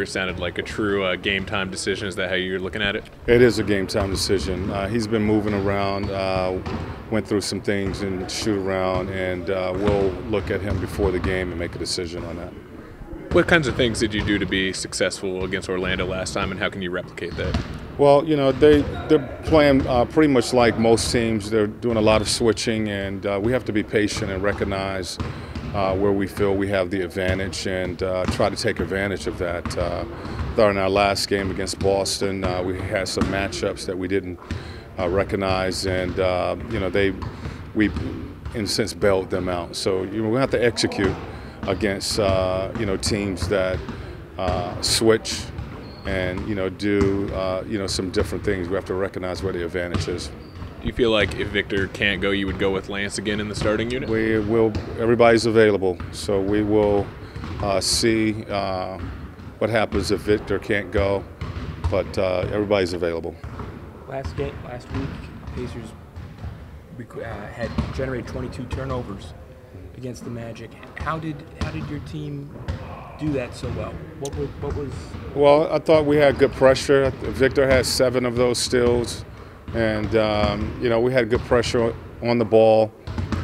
It sounded like a true game time decision. Is that how you're looking at it? It is a game time decision. He's been moving around, went through some things in shoot-around, and we'll look at him before the game and make a decision on that. What kinds of things did you do to be successful against Orlando last time, and how can you replicate that? Well, you know, they're playing pretty much like most teams. They're doing a lot of switching, and we have to be patient and recognize where we feel we have the advantage and try to take advantage of that. In our last game against Boston, we had some matchups that we didn't recognize, and you know, we in a sense bailed them out. So we have to execute against you know, teams that switch and do some different things. We have to recognize where the advantage is. Do you feel like if Victor can't go, you would go with Lance again in the starting unit? We will. Everybody's available, so we will see what happens if Victor can't go. But everybody's available. Last week, Pacers had generated 22 turnovers against the Magic. How did your team do that so well? What was? Well, I thought we had good pressure. Victor had 7 of those steals. And, you know, we had good pressure on the ball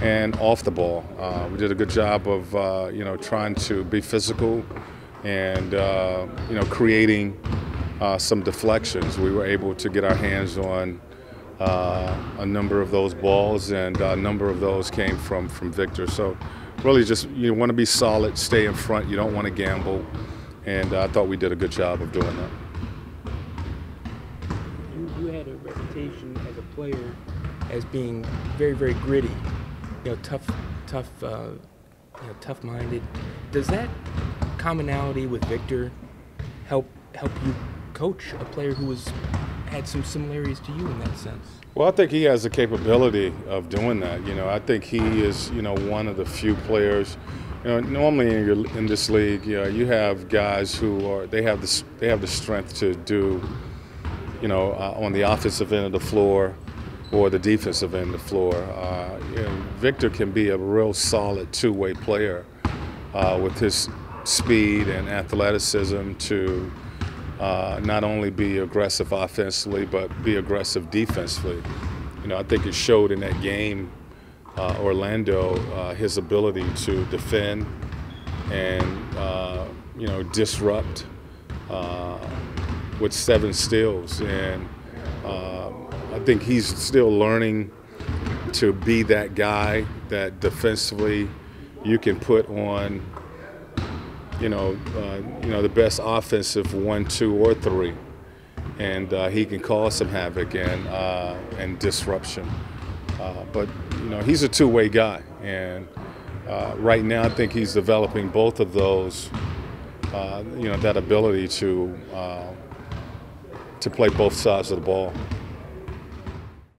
and off the ball. We did a good job of, you know, trying to be physical and, you know, creating some deflections. We were able to get our hands on a number of those balls, and a number of those came from Victor. So really just you want to be solid, stay in front. You don't want to gamble. And I thought we did a good job of doing that. You had a reputation as a player as being very, very gritty, you know, tough-minded. Does that commonality with Victor help you coach a player who had some similarities to you in that sense? Well, I think he has the capability of doing that. You know, I think he is, you know, one of the few players. You know, normally in this league, you have guys who they have the strength to do, you know, on the offensive end of the floor or the defensive end of the floor. You know, Victor can be a real solid two-way player with his speed and athleticism to not only be aggressive offensively but be aggressive defensively. You know, I think it showed in that game, Orlando, his ability to defend and you know, disrupt with 7 steals, and I think he's still learning to be that guy that defensively you can put on, you know, the best offensive 1, 2, or 3, and he can cause some havoc and disruption. But you know, he's a two-way guy, and right now I think he's developing both of those. You know, that ability to play both sides of the ball.